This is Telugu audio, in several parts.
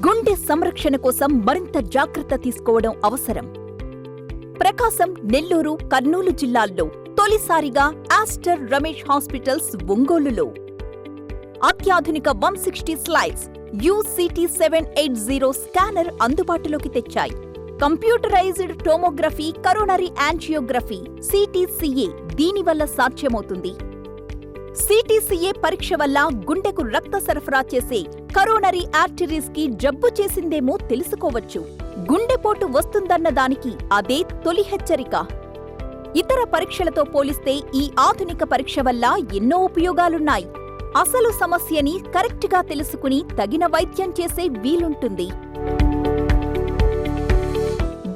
గుండె సంరక్షణ కోసం మరింత జాగ్రత్త తీసుకోవడం అవసరం. ప్రకాశం, నెల్లూరు, కర్నూలు జిల్లాల్లో తొలిసారిగా ఆస్టర్ రమేష్ హాస్పిటల్స్ ఒంగోలులో అత్యాధునిక 160 స్లైడ్స్ UCT 780 స్కానర్ అందుబాటులోకి తెచ్చాయి. Computerized tomography, coronary angiography, CTCA దీనివల్ల సాధ్యమవుతుంది. CTCA పరీక్ష వల్ల గుండెకు రక్త సరఫరా చేసే కరోనరీ ఆర్టరీస్ కి జబ్బు చేసిందేమో తెలుసుకోవచ్చు. గుండెపోటు వస్తుందన్న దానికి అదే తొలి హెచ్చరిక. ఇతర పరీక్షలతో పోలిస్తే ఈ ఆధునిక పరీక్ష వల్ల ఎన్నో ఉపయోగాలున్నాయి. అసలు సమస్యని కరెక్ట్గా తెలుసుకుని తగిన వైద్యం చేసే వీలుంటుంది.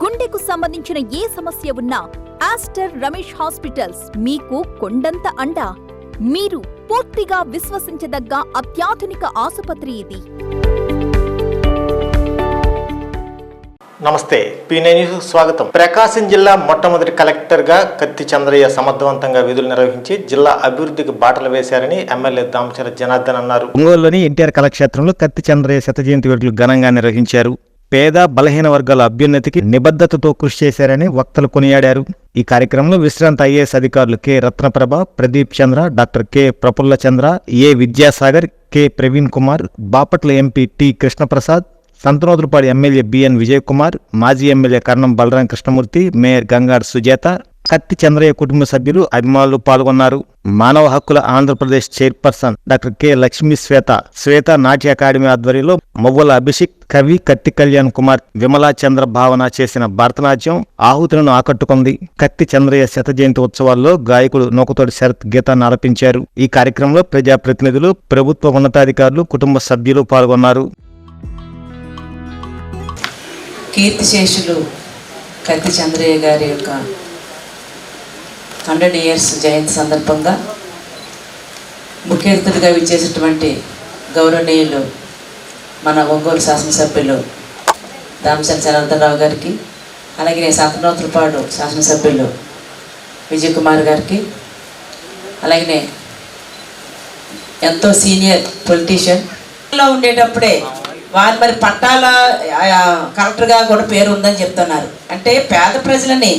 గుండెకు సంబంధించిన ఏ సమస్య ఉన్నా ఆస్టర్ రమేష్ హాస్పిటల్స్ మీకు కొండంత అండా. మీరు పూర్తిగా విశ్వసించదగ్గ అత్యాధునిక ఆసుపత్రి ఇది. నమస్తే, P9 న్యూస్ స్వాగతం. ప్రకాశం జిల్లా మొట్టమొదటి కలెక్టర్గా కత్తి చంద్రయ్య సమర్థవంతంగా విధులు నిర్వహించి జిల్లా అభివృద్ధికి బాటలు వేశారని ఎమ్మెల్యే దామచర్ల జనార్దన్ అన్నారు. ఒంగోలులోని ఎన్టీఆర్ కళాక్షేత్రంలో కత్తి చంద్రయ్య శత జయంతి వేడుకలు ఘనంగా నిర్వహించారు. పేద బలహీన వర్గాల అభ్యున్నతికి నిబద్ధతతో కృషి చేశారని వక్తలు కొనియాడారు. ఈ కార్యక్రమంలో విశ్రాంత IAS అధికారులు K Ratnaprabha, Pradeep Chandra, doctor K Praphulla Chandra, A Vidyasagar, K Praveen Kumar, Bapatla MP T Krishnaprasad, Santhanuthalapadu MLA BN Vijay Kumar, మాజీ ఎమ్మెల్యే కర్ణం బలరాం కృష్ణమూర్తి, మేయర్ గంగాడు సుజాత, కత్తి చంద్రయ్య కుటుంబ సభ్యులు, అభిమానులు పాల్గొన్నారు. మానవ హక్కుల Andhra Pradesh chairperson doctor K Lakshmi Shweta Natya academy ఆధ్వర్యంలో మొవ్వల అభిషేక్, కవి కత్తి కళ్యాణ్ కుమార్, విమలా చంద్ర భావన చేసిన భరతనాట్యం ఆహుతులను ఆకట్టుకుంది. కత్తి చంద్రయ్య శత జయంతి ఉత్సవాల్లో గాయకుడు నూకతోటి శరత్ గీతాన్ని ఆలపించారు. ఈ కార్యక్రమంలో ప్రజాప్రతినిధులు, ప్రభుత్వ ఉన్నతాధికారులు, కుటుంబ సభ్యులు పాల్గొన్నారు. కీర్తిశేషులు కత్తి చంద్రయ్య గారి యొక్క 100 years జయంతి సందర్భంగా ముఖ్య అతిథిగా విచ్చేసినటువంటి గౌరవనీయులు మన ఒంగోలు శాసనసభ్యులు దామచర్ల జనార్దన్ గారికి, అలాగే సంతనోతులపాడు శాసనసభ్యులు విజయ్ కుమార్ గారికి, అలాగే ఎంతో సీనియర్ పొలిటీషియన్లో ఉండేటప్పుడే వారు మరి పట్టాల కలెక్టర్గా కూడా పేరు ఉందని చెప్తున్నారు. అంటే పేద ప్రజలని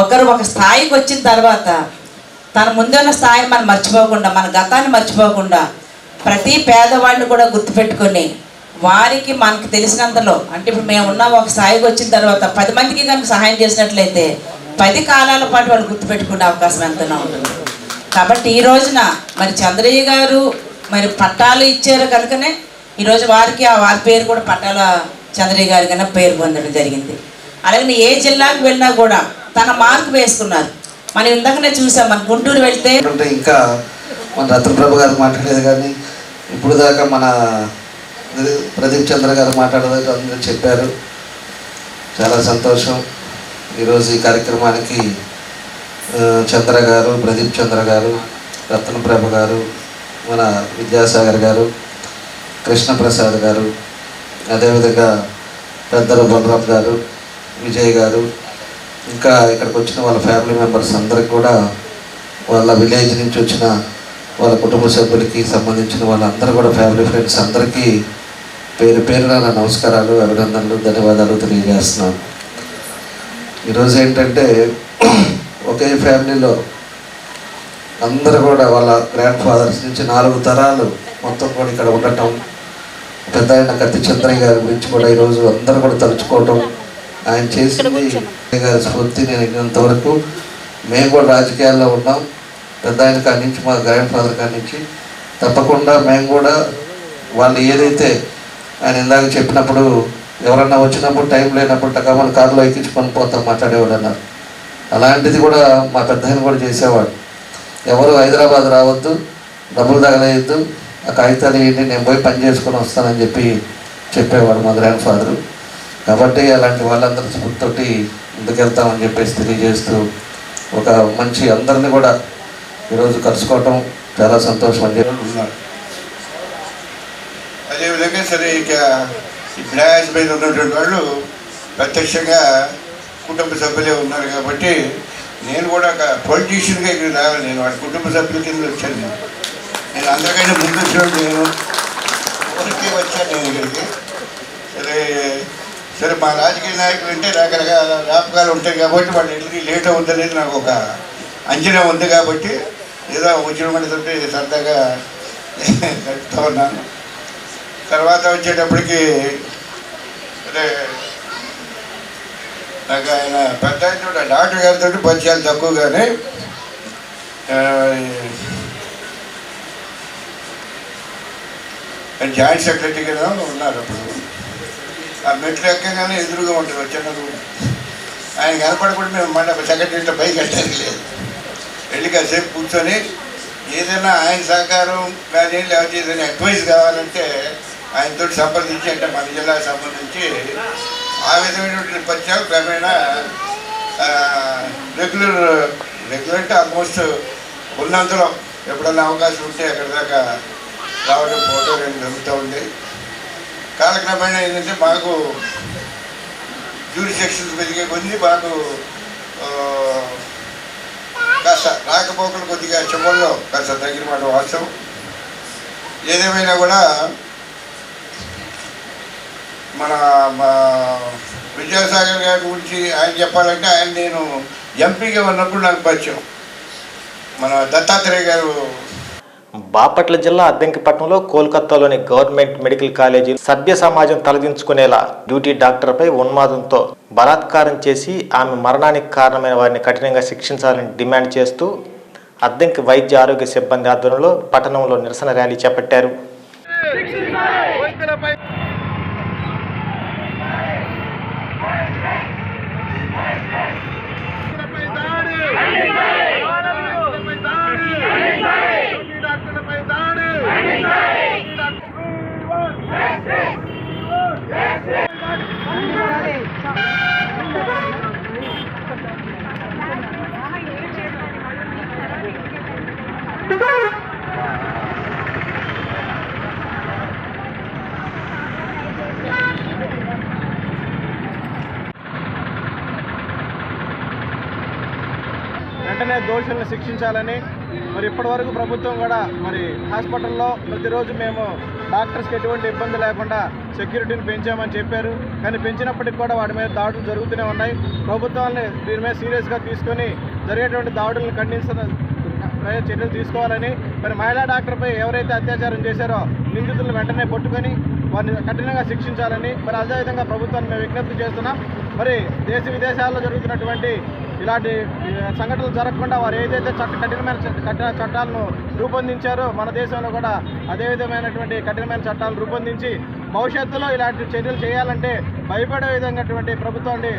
ఒకరు ఒక స్థాయికి వచ్చిన తర్వాత తన ముందున్న స్థాయిని మనం మర్చిపోకుండా, మన గతాన్ని మర్చిపోకుండా ప్రతి పేదవాడిని కూడా గుర్తుపెట్టుకొని వారికి మనకు తెలిసినంతలో, అంటే ఇప్పుడు మేము ఉన్న ఒక స్థాయికి వచ్చిన తర్వాత 10 మందికి కనుక సహాయం చేసినట్లయితే 10 కాలాల పాటు వాళ్ళు గుర్తుపెట్టుకునే అవకాశం ఎంతైనా ఉంటుంది. కాబట్టి ఈ రోజున మరి చంద్రయ్య గారు మరి పట్టాలు ఇచ్చారు కనుకనే ఈరోజు వారికి వారి పేరు కూడా పట్టాల చంద్రయ్య గారి కన్నా పేరు పొందడం జరిగింది. అలాగే ఏ జిల్లాకు వెళ్ళినా కూడా తన మార్కు వేసుకున్నారు. మనం ఇందాకనే చూసాం, మన గుంటూరు వెళ్తే ఇంకా మన రత్నప్రభ గారు మాట్లాడేది, కానీ ఇప్పుడు దాకా మన ప్రదీప్ చంద్ర గారు మాట్లాడేది అందరూ చెప్పారు. చాలా సంతోషం. ఈరోజు ఈ కార్యక్రమానికి చంద్ర గారు, ప్రదీప్ చంద్ర గారు, రత్నప్రభ గారు, మన విద్యాసాగర్ గారు, కృష్ణప్రసాద్ గారు, అదేవిధంగా పెద్దలు బలరాం గారు, విజయ్ గారు, ఇంకా ఇక్కడికి వచ్చిన వాళ్ళ ఫ్యామిలీ మెంబర్స్ అందరికి కూడా, వాళ్ళ విలేజ్ నుంచి వచ్చిన వాళ్ళ కుటుంబ సభ్యులకి సంబంధించిన వాళ్ళందరూ కూడా, ఫ్యామిలీ ఫ్రెండ్స్ అందరికీ పేరు పేరున నా నమస్కారాలు, అభినందనలు, ధన్యవాదాలు తెలియజేస్తున్నాను. ఈరోజు ఏంటంటే ఒకే ఫ్యామిలీలో అందరూ కూడా వాళ్ళ గ్రాండ్ ఫాదర్స్ నుంచి 4 తరాలు మొత్తం కూడా ఇక్కడ ఉండటం, పెద్ద ఆయన కత్తి చంద్రయ్య గారి గురించి కూడా ఈరోజు అందరూ కూడా తలుచుకోవటం, ఆయన చేసింది గారి స్ఫూర్తి. నేను ఇంతవరకు మేము కూడా రాజకీయాల్లో ఉన్నాం, పెద్ద ఆయన కాడి నుంచి, మా గ్రాండ్ ఫాదర్ కాడి నుంచి తప్పకుండా మేము కూడా వాళ్ళు ఏదైతే ఆయన ఇందాక చెప్పినప్పుడు ఎవరన్నా వచ్చినప్పుడు టైం లేనప్పుడు టకామని కారులో ఎక్కించుకొని పోతాం మాట్లాడేవాడు అన్నారు. అలాంటిది కూడా మా పెద్ద ఆయన కూడా చేసేవాడు. ఎవరు హైదరాబాద్ రావద్దు, డబ్బులు తగలేయద్దు, ఆ కాగితాలు ఏంటి, నేను పోయి పని చేసుకొని వస్తానని చెప్పేవాడు మా గ్రాండ్ ఫాదరు. కాబట్టి అలాంటి వాళ్ళందరూ స్ఫూర్తితోటి ముందుకెళ్తామని చెప్పేసి తెలియజేస్తూ, ఒక మంచి అందరినీ కూడా ఈరోజు కలుసుకోవటం చాలా సంతోషం అని చెప్పి ఉన్నారు. అదేవిధంగా సరే ఇక ఈ బ్లాస్ మీద ఉన్నటువంటి వాళ్ళు ప్రత్యక్షంగా కుటుంబ సభ్యులే ఉన్నారు. కాబట్టి నేను కూడా ఒక పొలిటీషియన్గా ఇక్కడ రావాలి. నేను వాడి కుటుంబ సభ్యుల కింద వచ్చాను. నేను అందరికంటే ముందు వచ్చినప్పుడు నేను ఊరికే వచ్చాను నేను ఇక్కడికి. అదే సరే మా రాజకీయ నాయకులు అంటే రకరకాల వ్యాపకాలు ఉంటాయి కాబట్టి వాళ్ళు వెళ్ళి లేట్ అవుతుందని నాకు ఒక అంచనా ఉంది కాబట్టి ఏదో వచ్చిన మనతోటి సరదాగా గడుపుతూ ఉన్నాను. తర్వాత వచ్చేటప్పటికి అదే నాకు ఆయన పెద్ద ఆయన డాక్టర్ గారితో పరిచయాలు తక్కువగానే జాయింట్ సెక్రటరీగా ఉన్నారు. అప్పుడు ఆ మెట్లు ఎక్కగానే ఎదురుగా ఉంటుంది చిన్న రూమ్. ఆయన కనపడకుండా మేము మళ్ళీ సెక్రటరీలో పైకి వెళ్ళడానికి లేదు. వెళ్ళి కాసేపు కూర్చొని ఏదైనా ఆయన సహకారం కానీ లేకపోతే ఏదైనా అడ్వైస్ కావాలంటే ఆయనతో సంప్రదించి, అంటే మన జిల్లాకు సంబంధించి ఆ విధమైనటువంటి పరిచయాలు క్రమేణా రెగ్యులర్ అంటే ఆల్మోస్ట్ ఉన్నంతలో ఎప్పుడన్నా అవకాశం ఉంటే అక్కడి దాకా రావడం ఫోటో జరుగుతూ ఉంది. కాలక్రమేణా ఏంటంటే మాకు జ్యూరిసెక్షన్స్ పెరిగే కొద్ది మాకు కాస్త రాకపోకలు కొద్దిగా చివరిలో కాస్త తగిన మాట వాస్తవం. ఏదేమైనా కూడా మన విద్యాసాగర్ గారి గురించి ఆయన చెప్పాలంటే ఆయన నేను ఎంపీగా ఉన్నప్పుడు నాకు పరిచయం. మన దత్తాత్రేయ గారు బాపట్ల జిల్లా అద్దెంకిపట్నంలో కోల్కతాలోని గవర్నమెంట్ మెడికల్ కాలేజీ సభ్య సమాజం తలదించుకునేలా డ్యూటీ డాక్టర్పై ఉన్మాదంతో బలాత్కారం చేసి ఆమె మరణానికి కారణమైన వారిని కఠినంగా శిక్షించాలని డిమాండ్ చేస్తూ అద్దెంకి వైద్య ఆరోగ్య సిబ్బంది ఆధ్వర్యంలో పట్టణంలో నిరసన ర్యాలీ చేపట్టారు. వెంటనే దోషులను శిక్షించాలని, మరి ఇప్పటివరకు ప్రభుత్వం కూడా మరి హాస్పిటల్లో ప్రతిరోజు మేము డాక్టర్స్కి ఎటువంటి ఇబ్బంది లేకుండా సెక్యూరిటీని పెంచామని చెప్పారు. కానీ పెంచినప్పటికి కూడా వాటి మీద దాడులు జరుగుతూనే ఉన్నాయి. ప్రభుత్వాన్ని దీని మీద సీరియస్గా తీసుకొని జరిగేటువంటి దాడులను ఖండించిన చర్యలు తీసుకోవాలని, మరి మహిళా డాక్టర్పై ఎవరైతే అత్యాచారం చేశారో నిందితులను వెంటనే పట్టుకొని వారిని కఠినంగా శిక్షించాలని, మరి అదేవిధంగా ప్రభుత్వాన్ని మేము విజ్ఞప్తి చేస్తున్నాం. మరి దేశ విదేశాల్లో జరుగుతున్నటువంటి ఇలాంటి సంఘటనలు జరగకుండా వారు ఏదైతే కఠినమైన చట్టాలను రూపొందించారో మన దేశంలో కూడా అదే విధమైనటువంటి కఠినమైన చట్టాలను రూపొందించి భవిష్యత్తులో ఇలాంటి చర్యలు చేయాలంటే భయపడే విధంగా ప్రభుత్వాన్ని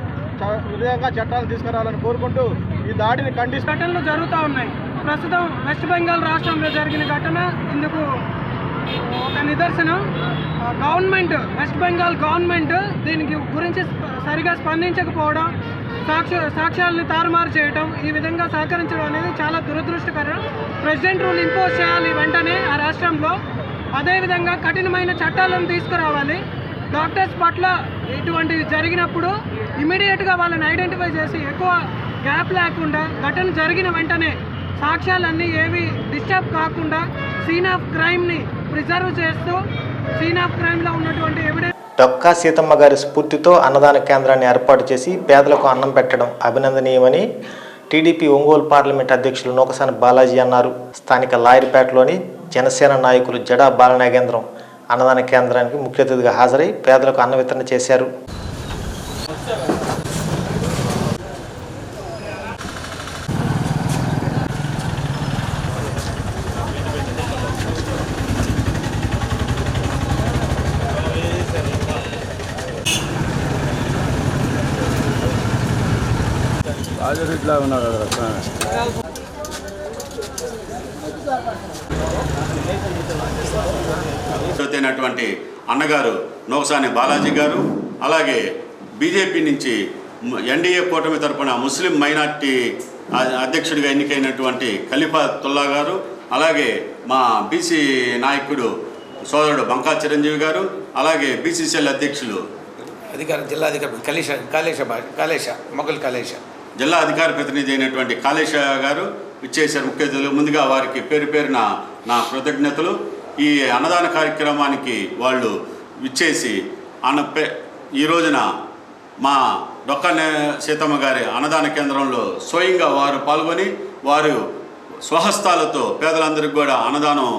విధంగా చట్టాలు తీసుకురావాలని కోరుకుంటూ ఈ దాడిని ఘటనలు జరుగుతూ ఉన్నాయి. ప్రస్తుతం వెస్ట్ బెంగాల్ రాష్ట్రంలో జరిగిన ఘటన ఇందుకు ఒక నిదర్శనం. వెస్ట్ బెంగాల్ గవర్నమెంట్ దీనికి గురించి సరిగా స్పందించకపోవడం, సాక్ష్యాలను తారుమారు చేయడం, ఈ విధంగా సహకరించడం అనేది చాలా దురదృష్టకరం. ప్రెసిడెంట్ రూల్ ఇంపోజ్ చేయాలి వెంటనే ఆ రాష్ట్రంలో. అదేవిధంగా కఠినమైన చట్టాలను తీసుకురావాలి. డాక్టర్స్ పట్ల ఇటువంటివి జరిగినప్పుడు ఇమీడియట్గా వాళ్ళని ఐడెంటిఫై చేసి ఎక్కువ గ్యాప్ లేకుండా ఘటన జరిగిన వెంటనే సాక్ష్యాలన్నీ ఏవి డిస్టర్బ్ కాకుండా సీన్ ఆఫ్ క్రైమ్ని ప్రిజర్వ్ చేస్తూ సీన్ ఆఫ్ క్రైమ్లో ఉన్నటువంటి ఎవిడెన్స్. డొక్కా సీతమ్మ గారి స్ఫూర్తితో అన్నదాన కేంద్రాన్ని ఏర్పాటు చేసి పేదలకు అన్నం పెట్టడం అభినందనీయమని టీడీపీ ఒంగోలు పార్లమెంట్ అధ్యక్షులు నూకసాని బాలాజీ అన్నారు. స్థానిక లాయర్పేటలోని జనసేన నాయకులు జడా బాలనాగేంద్రం అన్నదాన కేంద్రానికి ముఖ్య అతిథిగా హాజరై పేదలకు అన్న వితరణ చేశారు. అయినటువంటి అన్నగారు నూకసాని బాలాజీ గారు, అలాగే బీజేపీ నుంచి ఎన్డీఏ కూటమి తరపున ముస్లిం మైనార్టీ అధ్యక్షుడిగా ఎన్నికైనటువంటి ఖలీఫాతుల్లా గారు, అలాగే మా బీసీ నాయకుడు సోదరుడు బంకా చిరంజీవి గారు, అలాగే బీసీసీఎల్ అధ్యక్షులు జిల్లా అధికార ప్రతినిధి అయినటువంటి కాళేశ గారు ఇచ్చేశారు ముఖ్య అతిథులు. ముందుగా వారికి పేరు పేరున నా కృతజ్ఞతలు. ఈ అన్నదాన కార్యక్రమానికి వాళ్ళు ఇచ్చేసి ఈ రోజున మా డొక్క సీతమ్మ గారి అన్నదాన కేంద్రంలో స్వయంగా వారు పాల్గొని వారు స్వహస్తాలతో పేదలందరికీ కూడా అన్నదానం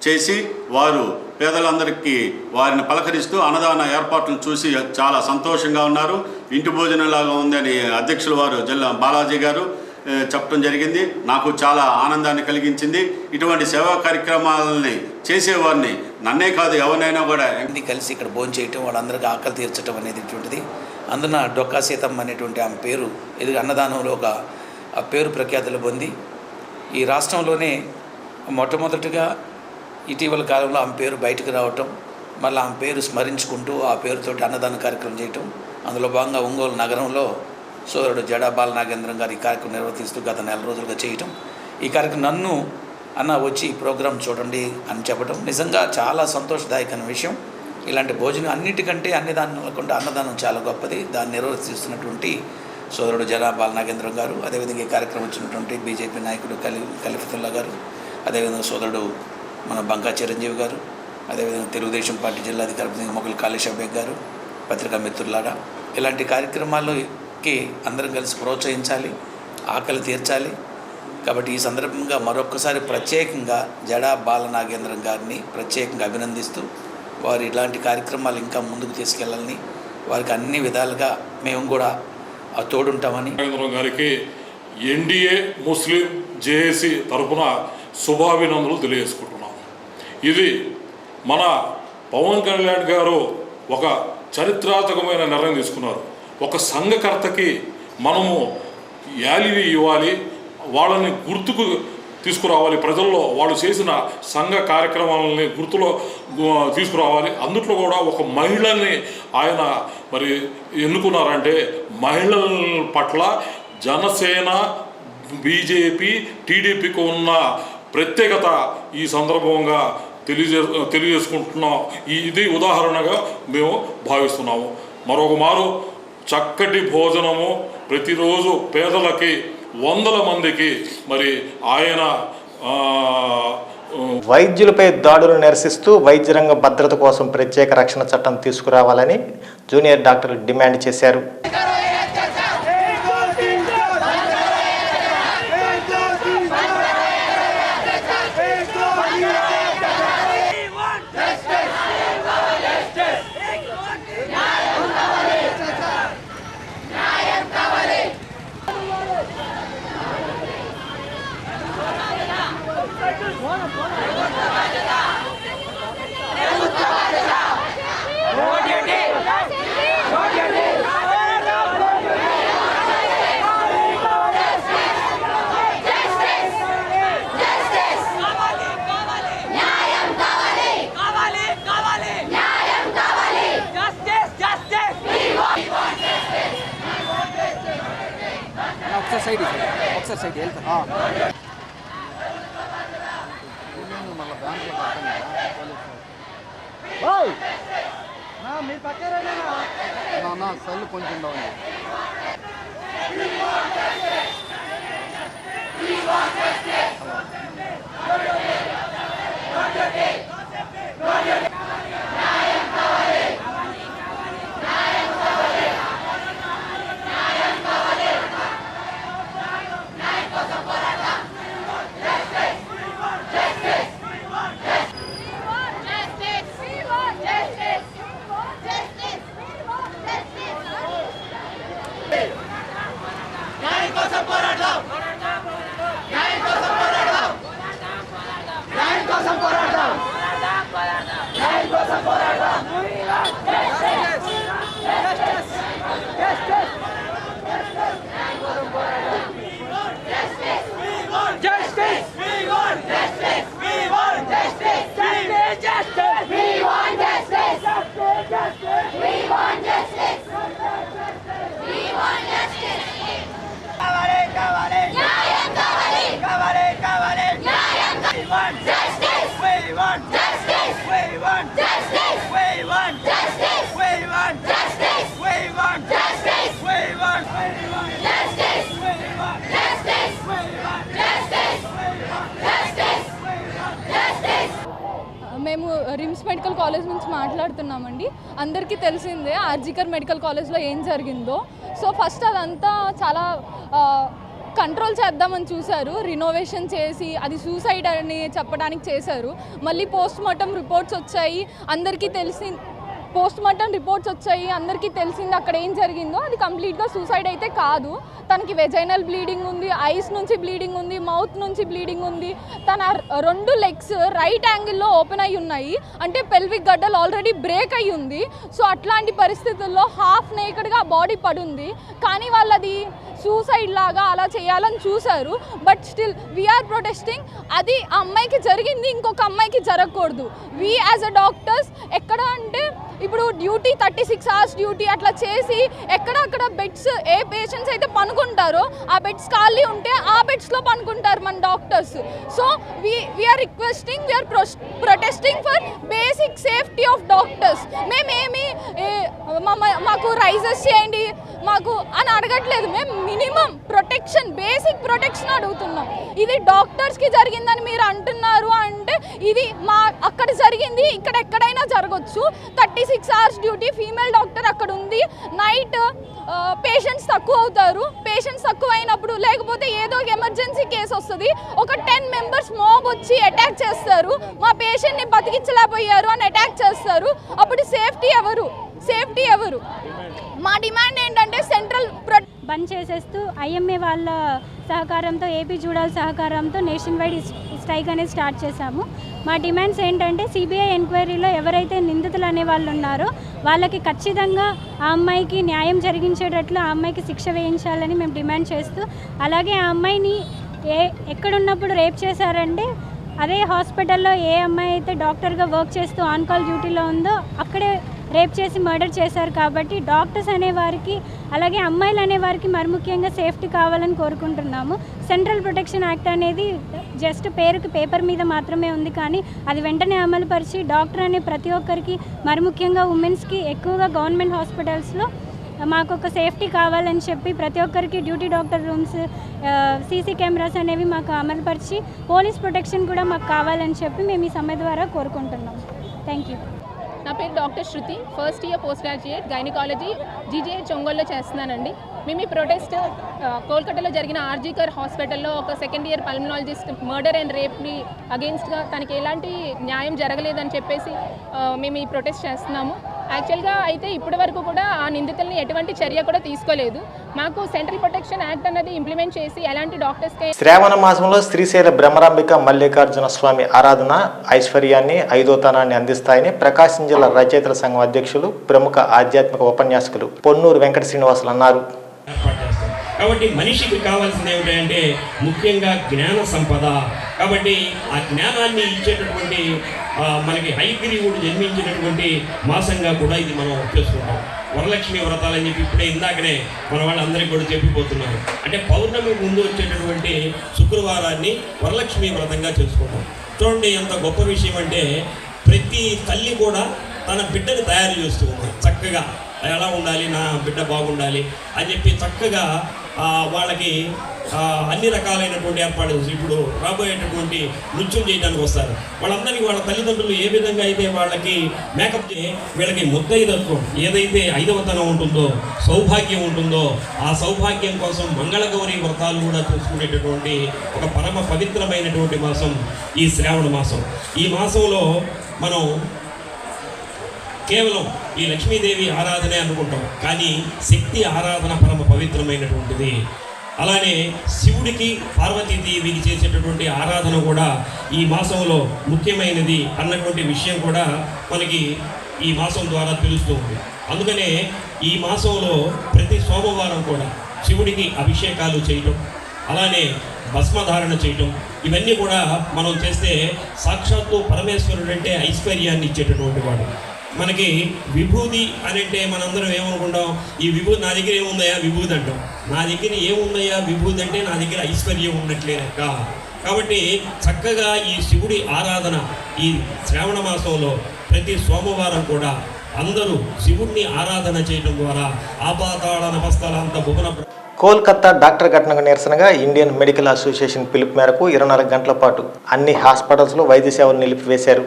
చేసి వారు పేదలందరికీ వారిని పలకరిస్తూ అన్నదాన ఏర్పాట్లను చూసి చాలా సంతోషంగా ఉన్నారు. ఇంటి భోజనంలాగా ఉందని అధ్యక్షులు వారు జిల్లా బాలాజీ గారు చెప్పడం జరిగింది. నాకు చాలా ఆనందాన్ని కలిగించింది. ఇటువంటి సేవా కార్యక్రమాలని చేసేవారిని నన్నే కాదు ఎవరినైనా కూడా కలిసి ఇక్కడ భోజనం చేయటం, వాళ్ళందరికీ ఆకలి తీర్చడం అనేది ఇటువంటిది. అందున డొక్కా సీతమ్మ అనేటువంటి ఆమె పేరు ఇది అన్నదానంలో ఒక పేరు ప్రఖ్యాతులు పొంది ఈ రాష్ట్రంలోనే మొట్టమొదటిగా ఇటీవల కాలంలో ఆమె పేరు బయటకు రావటం, మళ్ళీ ఆమె పేరు స్మరించుకుంటూ ఆ పేరుతోటి అన్నదాన కార్యక్రమం చేయటం, అందులో భాగంగా ఒంగోలు నగరంలో సోదరుడు జడా బాలనాగేంద్రం గారు ఈ కార్యక్రమం నిర్వర్తిస్తూ గత 4 రోజులుగా చేయటం, ఈ కార్యక్రమం నన్ను అన్న వచ్చి ఈ ప్రోగ్రాం చూడండి అని చెప్పడం నిజంగా చాలా సంతోషదాయకమైన విషయం. ఇలాంటి భోజనం అన్నిటికంటే అన్నదానం చాలా గొప్పది. దాన్ని నిర్వర్తిస్తున్నటువంటి సోదరుడు జడా బాలనాగేంద్రం గారు, అదేవిధంగా ఈ కార్యక్రమం వచ్చినటువంటి బీజేపీ నాయకుడు ఖలీఫతుల్లా గారు, అదేవిధంగా సోదరుడు మన బంకా చిరంజీవి గారు, అదేవిధంగా తెలుగుదేశం పార్టీ జిల్లా అధికారి మొగల్ కాళేశ్వర్ గారు, పత్రికా మిత్రులారా, ఇలాంటి కార్యక్రమాలకి అందరం కలిసి ప్రోత్సహించాలి, ఆకలి తీర్చాలి. కాబట్టి ఈ సందర్భంగా మరొక్కసారి ప్రత్యేకంగా జడా బాలనాగేంద్రం గారిని ప్రత్యేకంగా అభినందిస్తూ వారు ఇలాంటి కార్యక్రమాలు ఇంకా ముందుకు తీసుకెళ్లాలని, వారికి అన్ని విధాలుగా మేము కూడా తోడుంటామని నాగేంద్రం గారికి ఎన్డీఏ ముస్లిం జేఏసీ తరఫున శుభాభినందనలు తెలియజేసుకుంటున్నాము. ఇది మన పవన్ కళ్యాణ్ గారు ఒక చరిత్రాత్మకమైన నిర్ణయం తీసుకున్నారు. ఒక సంఘకర్తకి మనము యాలివి ఇవ్వాలి, వాళ్ళని గుర్తుకు తీసుకురావాలి, ప్రజల్లో వాళ్ళు చేసిన సంఘ కార్యక్రమాలని గుర్తులో తీసుకురావాలి. అందుట్లో కూడా ఒక మహిళల్ని ఆయన మరి ఎన్నుకున్నారంటే మహిళల పట్ల జనసేన, బీజేపీ, టీడీపీకి ఉన్న ప్రత్యేకత ఈ సందర్భంగా తెలియజేసుకుంటున్నాం. ఇది ఉదాహరణగా మేము భావిస్తున్నాము. మరొక మారు చక్కటి భోజనము ప్రతిరోజు పేదలకి 100 మందికి మరి ఆయన వైద్యులపై దాడులు నిరసిస్తూ వైద్య రంగ భద్రత కోసం ప్రత్యేక రక్షణ చట్టం తీసుకురావాలని జూనియర్ డాక్టర్లు డిమాండ్ చేశారు. సైడ్ వెళ్తా మీరు పక్కన సల్లు కొంచెం ఉండాలి. న్యాయం కోసం పోరాడదాం. మాట్లాడుతున్నామండి. అందరికీ తెలిసిందే ఆర్జికర్ మెడికల్ కాలేజ్లో ఏం జరిగిందో. సో ఫస్ట్ అదంతా చాలా కంట్రోల్ చేద్దామని చూశారు, రినోవేషన్ చేసి అది సూసైడ్ అని చెప్పడానికి చేశారు. మళ్ళీ పోస్ట్ మార్టం రిపోర్ట్స్ వచ్చాయి, అందరికీ అందరికీ తెలిసింది అక్కడ ఏం జరిగిందో. అది కంప్లీట్గా సూసైడ్ అయితే కాదు. తనకి వెజైనల్ బ్లీడింగ్ ఉంది, ఐస్ నుంచి బ్లీడింగ్ ఉంది, మౌత్ నుంచి బ్లీడింగ్ ఉంది. తన 2 లెగ్స్ రైట్ యాంగిల్లో ఓపెన్ అయి ఉన్నాయి, అంటే పెల్విక్ గడ్డలు ఆల్రెడీ బ్రేక్ అయ్యి ఉంది. సో అట్లాంటి పరిస్థితుల్లో హాఫ్ నేకెడ్గా బాడీ పడుంది. కానీ వాళ్ళది సూసైడ్ లాగా అలా చేయాలని చూశారు. But still we are protesting. అది ఆ అమ్మాయికి జరిగింది, ఇంకొక అమ్మాయికి జరగకూడదు. వీ యాజ్ అ డాక్టర్స్ ఎక్కడ అంటే ఇప్పుడు డ్యూటీ 36 hours డ్యూటీ అట్లా చేసి ఎక్కడక్కడ బెడ్స్ ఏ పేషెంట్స్ అయితే పనుకుంటారో ఆ బెడ్స్ ఖాళీ ఉంటే ఆ బెడ్స్లో పనుకుంటారు మన doctors. So we are requesting, we are protesting for basic safety of doctors. మేమేమి మాకు రైజెస్ చేయండి మాకు అని అడగట్లేదు. మేము మినిమం ప్రొటెక్షన్, బేసిక్ ప్రొటెక్షన్ అడుగుతున్నాం. ఇది డాక్టర్స్కి జరిగిందని మీరు అంటున్నారు అంటే ఇది అక్కడ జరిగింది, ఇక్కడ ఎక్కడైనా జరగవచ్చు. 36 hours డ్యూటీ, ఫీమేల్ డాక్టర్ అక్కడ ఉంది. నైట్ పేషెంట్స్ తక్కువ అవుతారు. పేషెంట్స్ తక్కువ అయినప్పుడు లేకపోతే ఏదో ఒక ఎమర్జెన్సీ కేసు వస్తుంది, ఒక 10 members మాబ్ వచ్చి అటాక్ చేస్తారు, మా పేషెంట్ని బతికించలేకపోయారు అని అటాక్ చేస్తారు. అప్పుడు సేఫ్టీ ఎవరు? మా డిమాండ్ ఏంటంటే సెంట్రల్ బంద్ చేసేస్తూ ఐఎంఏ వాళ్ళ సహకారంతో, ఏపీ జూడాల సహకారంతో నేషన్ వైడ్ స్ట్రైక్ అనేది స్టార్ట్ చేశాము. మా డిమాండ్స్ ఏంటంటే సిబిఐ ఎంక్వైరీలో ఎవరైతే నిందితులు అనే వాళ్ళు ఉన్నారో వాళ్ళకి ఖచ్చితంగా ఆ అమ్మాయికి న్యాయం జరిగించేటట్లు ఆ అమ్మాయికి శిక్ష వేయించాలని మేము డిమాండ్ చేస్తూ, అలాగే ఆ అమ్మాయిని ఎక్కడున్నప్పుడు రేప్ చేశారంటే అదే హాస్పిటల్లో ఏ అమ్మాయి అయితే డాక్టర్గా వర్క్ చేస్తూ ఆన్ కాల్ డ్యూటీలో ఉందో అక్కడే రేప్ చేసి మర్డర్ చేశారు. కాబట్టి డాక్టర్స్ అనేవారికి అలాగే అమ్మాయిలు అనేవారికి మరి ముఖ్యంగా సేఫ్టీ కావాలని కోరుకుంటున్నాము. సెంట్రల్ ప్రొటెక్షన్ యాక్ట్ అనేది జస్ట్ పేరుకి పేపర్ మీద మాత్రమే ఉంది, కానీ అది వెంటనే అమలుపరిచి డాక్టర్ అనే ప్రతి ఒక్కరికి మరి ముఖ్యంగా ఉమెన్స్కి ఎక్కువగా గవర్నమెంట్ హాస్పిటల్స్లో మాకు ఒక సేఫ్టీ కావాలని చెప్పి ప్రతి ఒక్కరికి duty doctor rooms, CC cameras అనేవి మాకు అమలుపరిచి పోలీస్ ప్రొటెక్షన్ కూడా మాకు కావాలని చెప్పి మేము ఈ సమ్మె ద్వారా కోరుకుంటున్నాం. Thank you. నా పేరు doctor Shruti, first year post graduate gynaecology GGH ఒంగోలులో చేస్తున్నానండి. మేము ఈ ప్రొటెస్ట్ కోల్కతాలో జరిగిన ఆర్జికర్ హాస్పిటల్లో ఒక second year pulmonologist murder and రేప్ని అగెయిన్స్ట్గా తనకి ఎలాంటి న్యాయం జరగలేదని చెప్పేసి మేము ఈ ప్రొటెస్ట్ చేస్తున్నాము. యాక్చువల్గా అయితే ఇప్పటి వరకు కూడా ఆ నిందితుల్ని ఎటువంటి చర్య కూడా తీసుకోలేదు. మాకు సెంట్రల్ ప్రొటెక్షన్ యాక్ట్ అనేది ఇంప్లిమెంట్ చేసి ఎలాంటి డాక్టర్స్కి శ్రావణ మాసంలో శ్రీశైల బ్రహ్మరాంబిక మల్లికార్జున స్వామి ఆరాధన ఐశ్వర్యాన్ని, ఐదోతనాన్ని అందిస్తాయని ప్రకాశం జిల్లా రచయితల సంఘం అధ్యక్షులు, ప్రముఖ ఆధ్యాత్మిక ఉపన్యాసకులు పొన్నూరు వెంకట శ్రీనివాసులు అన్నారు. కాబట్టి మనిషికి కావాల్సింది ఏమిటంటే ముఖ్యంగా జ్ఞాన సంపద. కాబట్టి ఆ జ్ఞానాన్ని ఇచ్చేటటువంటి మనకి హైగ్రీవుడు జన్మించినటువంటి మాసంగా కూడా ఇది మనం చేసుకుంటాం. వరలక్ష్మి వ్రతాలని చెప్పి ఇప్పుడే ఇందాకనే మన వాళ్ళందరికీ కూడా చెప్పిపోతున్నారు. అంటే పౌర్ణమి ముందు వచ్చేటటువంటి శుక్రవారాన్ని వరలక్ష్మి వ్రతంగా చేసుకుంటాం. చూడండి ఎంత గొప్ప విషయం అంటే ప్రతి తల్లి కూడా తన బిడ్డను తయారు చేస్తూ ఉంది. చక్కగా ఎలా ఉండాలి, నా బిడ్డ బాగుండాలి అని చెప్పి చక్కగా వాళ్ళకి అన్ని రకాలైనటువంటి ఏర్పాటు. ఇప్పుడు రాబోయేటటువంటి నృత్యం చేయడానికి వస్తారు. వాళ్ళందరికీ వాళ్ళ తల్లిదండ్రులు ఏ విధంగా అయితే వాళ్ళకి మేకప్ వీళ్ళకి ముద్దైదత్వం ఏదైతే ఐదవతనం ఉంటుందో, సౌభాగ్యం ఉంటుందో, ఆ సౌభాగ్యం కోసం మంగళగౌరి వ్రతాలు కూడా చూసుకునేటటువంటి ఒక పరమ పవిత్రమైనటువంటి మాసం ఈ శ్రావణ మాసం. ఈ మాసంలో మనం కేవలం ఈ లక్ష్మీదేవి ఆరాధనే అనుకుంటాం, కానీ శక్తి ఆరాధన పరమ పవిత్రమైనటువంటిది. అలానే శివుడికి, పార్వతీదేవికి చేసేటటువంటి ఆరాధన కూడా ఈ మాసంలో ముఖ్యమైనది అన్నటువంటి విషయం కూడా మనకి ఈ మాసం ద్వారా తెలుస్తుంది. అందుకనే ఈ మాసంలో ప్రతి సోమవారం కూడా శివుడికి అభిషేకాలు చేయటం, అలానే భస్మధారణ చేయటం, ఇవన్నీ కూడా మనం చేస్తే సాక్షాత్తు పరమేశ్వరుడు అంటే ఐశ్వర్యాన్ని ఇచ్చేటటువంటి వాడు. మనకి విభూది అని అంటే మనందరం ఏమనుకుంటాం, ఈ విభూతి నా దగ్గర ఏముందయా విభూతి అంటాం. నా దగ్గర ఏముందయ్యా విభూతి అంటే నా దగ్గర ఐశ్వర్యం ఉన్నట్లేనక్క. కాబట్టి చక్కగా ఈ శివుడి ఆరాధన ఈ శ్రావణ మాసంలో ప్రతి సోమవారం కూడా అందరూ శివుడిని ఆరాధన చేయడం ద్వారా ఆపాతాళ నమస్తలాంత భువన. కోల్కతా డాక్టర్ ఘటనకు నిరసనగా ఇండియన్ మెడికల్ అసోసియేషన్ పిలుపు మేరకు 24 గంటల పాటు అన్ని హాస్పిటల్స్లో వైద్య సేవలు నిలిపివేశారు.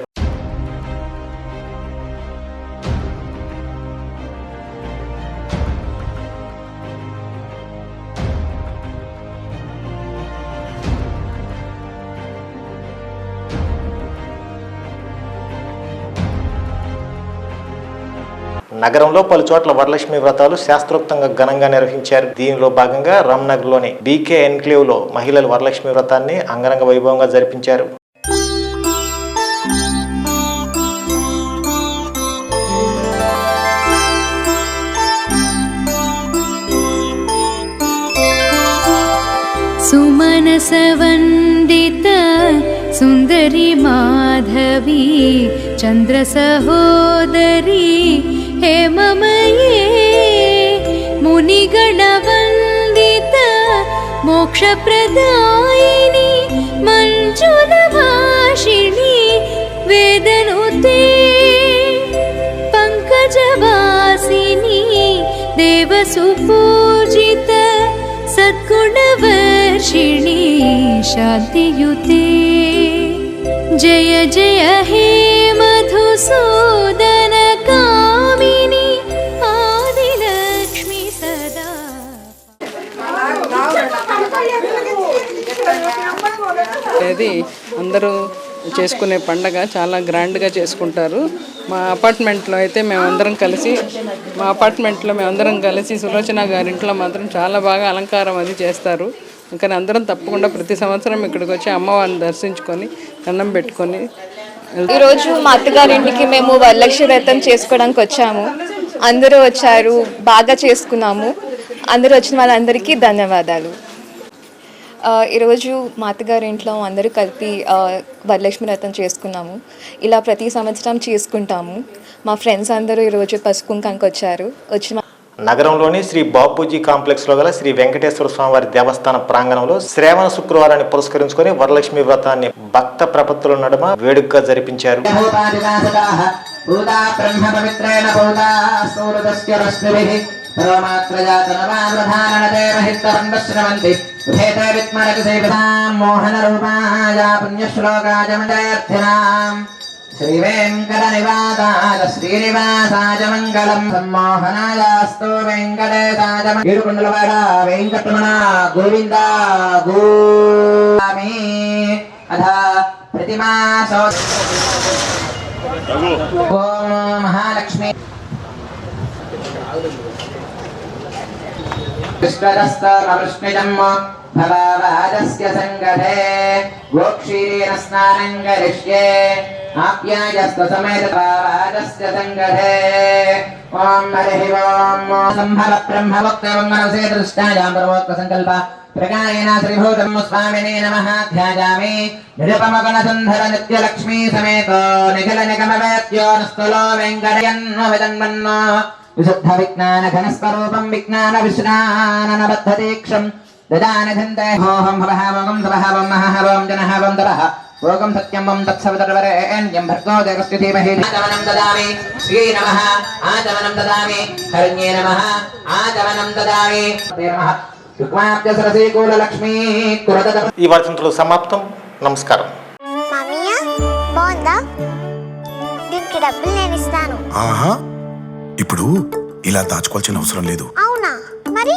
నగరంలో పలు చోట్ల వరలక్ష్మి వ్రతాలు శాస్త్రోక్తంగా ఘనంగా నిర్వహించారు. దీనిలో భాగంగా రామ్నగర్లోని బీకే ఎన్క్లేవ్ లో మహిళలు వరలక్ష్మి వ్రతాన్ని అంగరంగ వైభవంగా జరిపించారు. सुमनसवन्दित सुन्दरी माधवी चन्द्रसहोदरी हेममये मुनिगणवन्दित मोक्षप्रदायिनी मञ्जुलभाषिणी वेदनुते पङ्कजवासिनी देवसुपूजित सद्गुणवर्षिणी शान्तियुते जय जय हे मधुसूदन कामिनी आदिलक्ष्मी सदा. ఇది అందరూ చేసుకునే పండగ చాలా గ్రాండ్గా చేసుకుంటారు. మా అపార్ట్మెంట్లో అయితే మేమందరం కలిసి సులోచన గారింట్లో మాత్రం చాలా బాగా అలంకారం అది చేస్తారు. ఇంకా అందరం తప్పకుండా ప్రతి సంవత్సరం ఇక్కడికి వచ్చి అమ్మవారిని దర్శించుకొని దండం పెట్టుకొని. ఈరోజు మా అత్తగారింటికి మేము వరలక్ష్మి వ్రతం చేసుకోవడానికి వచ్చాము. అందరూ వచ్చారు, బాగా చేసుకున్నాము. అందరూ వచ్చిన వాళ్ళందరికీ ధన్యవాదాలు. ఈరోజు మా అత్తగారి ఇంట్లో అందరూ కలిపి వరలక్ష్మి వ్రతం చేసుకున్నాము. ఇలా ప్రతి సంవత్సరం చేసుకుంటాము. మా ఫ్రెండ్స్ అందరూ ఈరోజు పసుపు కుంకానికి వచ్చారు. నగరంలోని శ్రీ బాపూజీ కాంప్లెక్స్ లో గల శ్రీ వెంకటేశ్వర స్వామివారి దేవస్థాన ప్రాంగణంలో శ్రావణ శుక్రవారాన్ని పురస్కరించుకొని వరలక్ష్మి వ్రతాన్ని భక్త ప్రపత్తుల నడుమ వేడుకగా జరిపించారు. శ్రీ వెంకటనివాసాయ శ్రీనివాసాయ మంగళం సమ్మోహనాయాస్తు వెంకటేశాయ ఏడుకొండలవాడ వెంకటరమణ గోవింద గోమి అధ ప్రతిమా ఓం మహాలక్ష్మి విశ్వదస్తమృష్ణిజం భవావాజస్య సంగతే గోక్షీరేణ స్నానం కరిష్యే ఆప్యాయస్త సమేత భవావాజస్య సంగతే. ఓం హరి ఓం సంభవ బ్రహ్మ వక్తవం మనసే దృష్టాయాం పరమోక్త సంకల్ప ప్రకాయేన శ్రీభూతం స్వామినే నమః ధ్యాయామి. నిరుపమగణ సంధర నిత్యలక్ష్మీ సమేతో నిఖిల నిగమవేద్యో నస్తులో వెంకటయన్నో విజన్మన్నో విశుద్ధ విజ్ఞాన ఘనస్వరూపం విజ్ఞాన విశ్రాననబద్ధదీక్షం దదానధంతే హోహం భవః ఓం తపః ఓం మహః ఓం జనః ఓం తపః ఓం సత్యం ఓం తత్సవితుర్వరేణ్యం భర్గో దేవస్య ధీమహి. ఆచమనం దదామి శ్రీ నమః ఆచమనం దదామి హరిణ్యే నమః ఆచమనం దదామి నమః శుక్మాప్య సరసీ కూలలక్ష్మీ కురద. ఈ వార్తలు సమాప్తం. నమస్కారం. మామయ్య బాగుందా? దీనికి డబ్బులు నేను ఇస్తాను. ఆహా, ఇప్పుడు ఇలా దాచుకోవాల్సిన అవసరం లేదు. అవునా? మరి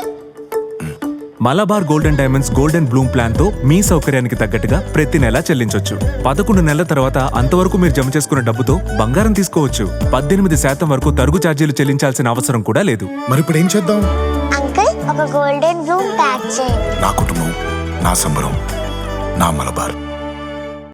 Malabar golden diamonds golden Bloom plan తో మీ సౌకర్యానికి తగ్గట్టుగా ప్రతి నెల చెల్లించొచ్చు. 11 నెలల తర్వాత అంతవరకు మీరు జమ చేసుకున్న డబ్బుతో బంగారం తీసుకోవచ్చు. 18% వరకు తరుగు ఛార్జీలు చెల్లించాల్సిన అవసరం కూడా లేదు. మరి ఇప్పుడు ఏం చేద్దాం? అంకుల్, ఒక గోల్డెన్ బ్లూమ్ ప్యాక్ చేయండి. నా కుటుంబం, నా సంబరం, నా మలబార్.